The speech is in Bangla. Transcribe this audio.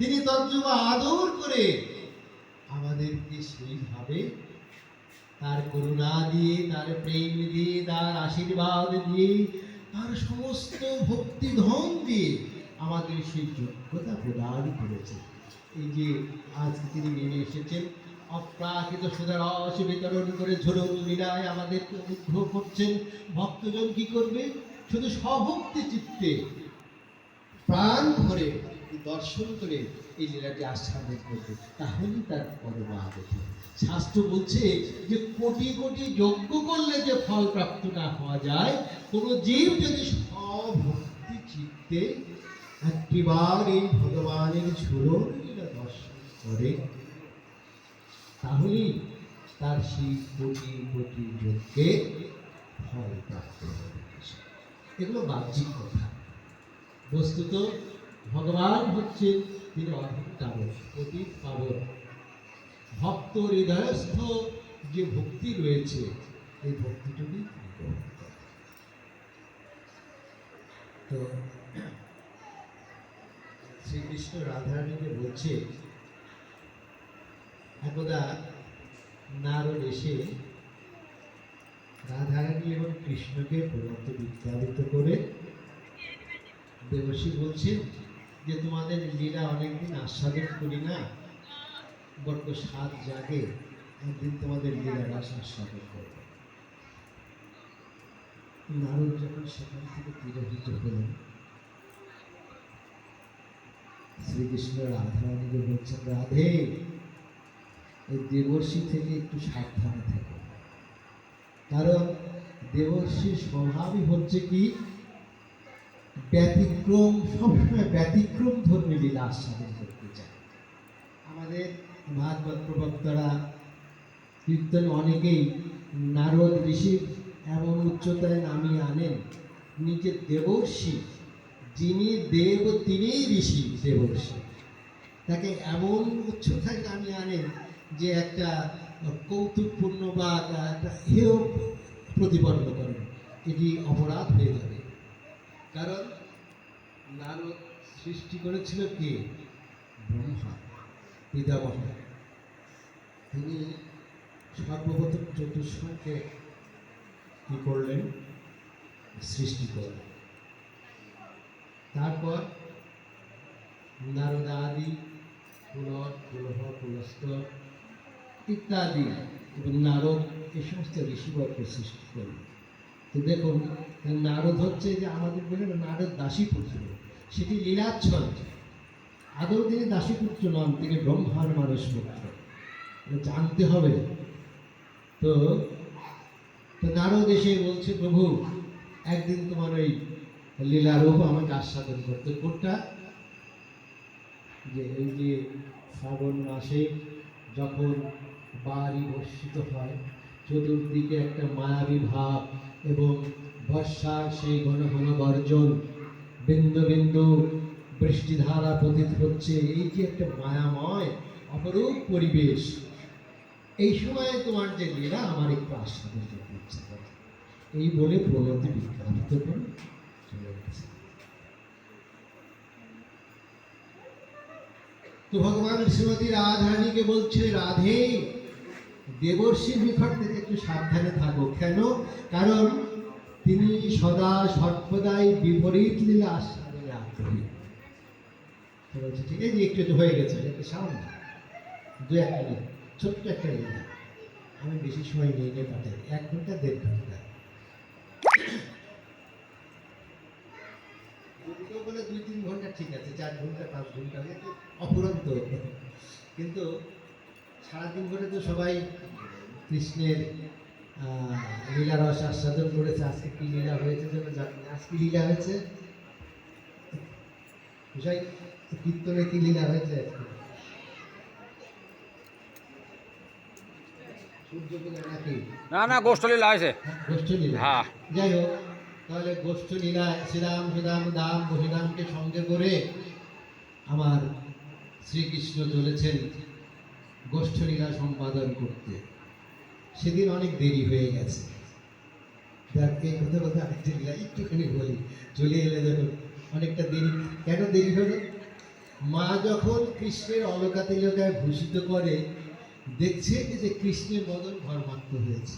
তিনি তর্জমা আদর করে আমাদেরকে সেইভাবে তার করুণা দিয়ে, তার প্রেম দিয়ে, তার আশীর্বাদ দিয়ে, তার সমস্ত ভক্তি ধন দিয়ে আমাদের সেই যোগ্যতা প্রদান করেছে। এই যে আজকে তিনি নেমে এসেছেন, অপ্রাকৃত সুধারস বিতরণ করে ঝুলন লীলায় আমাদেরকে অনুগ্রহ করছেন। ভক্তজন কি করবে? শুধু স্বভক্তি চিত্তে প্রাণ ভরে দর্শন করে এই লীলাটি আস্বাদন করবে, তাহলেই তার পরমাগত। শাস্ত্র বলছে যে কোটি কোটি যজ্ঞ করলে যে ফল প্রাপ্ত না হওয়া যায়, কোন জীব যদি স্বভক্তি চিত্তে একটিবার এই ভগবানের ঝুলন লীলা দর্শন করে, তাহলেই তার সেই কোটি কোটি যজ্ঞে ফল প্রাপ্ত হবে। এগুলো বাহ্যিক কথা। বস্তুত ভগবান হচ্ছে তিনি অধিক পাবন, অধিক পাবন। ভক্ত হৃদয়স্থ যে ভক্তি রয়েছে, এই ভক্তিটুকুই তো শ্রীকৃষ্ণ রাধারানীকে বলছে, একদা নারদ এসে রাধারানী এবং কৃষ্ণকে প্রণত বিজ্ঞাপিত করে দেবশ্রী বলছেন যে তোমাদের লীলা অনেকদিন আস্বাদন করি না, বড্ড স্বাদ জাগে, একদিন তোমাদের লীলা রাস আস্বাদন করব। নারদ যখন সেখান থেকে তিরোহিত হলেন, শ্রীকৃষ্ণ রাধারানীকে বলছেন, রাধে, এই দেবর্ষি থেকে একটু সাবধানে থেকো, কারণ দেবর্ষির স্বভাবই হচ্ছে কি ব্যতিক্রম, সবসময় ব্যতিক্রম ধর্মী লীলা আস্বাদন করতে চায়। আমাদের ভাগবত প্রবক্তারা কীর্তন অনেকেই নারদ ঋষির এমন উচ্চতায় নামিয়ে আনেন, নিজের দেবর্ষি, যিনি দেব তিনিই ঋষি দেবর্ষি, তাকে এমন উচ্চতায় নামিয়ে আনেন যে একটা কৌতুকপূর্ণ বা একটা হেয় প্রতিপন্ন করেন, এটি অপরাধ হয়ে যাবে। কারণ নারদ সৃষ্টি করেছিল কে? ব্রহ্মা, পিতামহ। তিনি সর্বপ্রথম চতুষ্ককে কি করলেন? সৃষ্টি করলেন। তারপর নারদাদি, পুলহ, পুলস্তর ইত্যাদি এবং নারদ, এই সমস্ত ঋষিবর্গ সৃষ্টি করলেন। তো দেখুন, নারদ হচ্ছে যে আমাদের বলে নারদ দাসীপুত্র, সেটি লীলাচ্ছল। আদৌ তিনি দাসীপুত্র নন, তিনি ব্রহ্মার মানুষ পুত্র, জানতে হবে। তো নারদ এসে বলছে, প্রভু, একদিন তোমার ওই লীলারূপ আমাকে আস্বাদন করতে। কোনটা? যে এই যে শ্রাবণ মাসে যখন বাড়ি বর্ষিত হয়, চতুর্দিকে একটা মায়াবী ভাব এবং বর্ষার সেই ঘন ঘন গর্জন, বিন্দু বিন্দু বৃষ্টিধারা পতিত হচ্ছে, এই যে একটা মায়াময় অপরূপ পরিবেশ, এই সময় তোমার যে লীলা আমার একটু আস্বাদন করতে ইচ্ছা করে। এই বলে প্রণতি বিজ্ঞাপিত করে চলে গেছে। তো ভগবান শ্রীমতী রাধারানীকে বলছে, রাধে, দেবর্ষির নিকট থেকে একটু সাবধানে থাকো। কেন? কারণ তিনি সদা সর্বদাই বিপরীত লীলা আস্বাদনে আগ্রহী। বলছে, ঠিক আছে, একটু হয়ে গেছে, একটা সামনে দু একটা লীলা, ছোট্ট একটা লীলা, আমি বেশি সময় নিয়ে নিয়ে পাঠাই, 1 ঘন্টা 1.5 ঘন্টা। বলে 2-3 ঘন্টা ঠিক আছে, 4 ঘন্টা 5 ঘন্টা অপুরন্ত। কিন্তু সারাদিন ধরে তো সবাই কৃষ্ণের লীলারস আস্বাদন করেছে। আজকে কি লীলা হয়েছে যেন জানি না। আজকে লীলা হয়েছে কীর্তনে, কি লীলা হয়েছে আজকে? না গোষ্ঠ লীলা হয়েছে। গোষ্ঠ লীলা, হ্যাঁ। যাই হোক, তাহলে গোষ্ঠ লীলা শ্রীরাম সুদাম দাম বহিরামকে সঙ্গে করে আমার শ্রীকৃষ্ণ চলেছেন গোষ্ঠ লীলা সম্পাদন করতে। সেদিন অনেক দেরি হয়ে গেছে। এই কথা কথা আরেকটা লীলা একটুখানি বলি, চলে এলে যখন অনেকটা দেরি। কেন দেরি হলো? মা যখন কৃষ্ণের অলকা তিলকায় ভূষিত করে, দেখছে যে কৃষ্ণের বদন ঘরমাক্ত হয়েছে।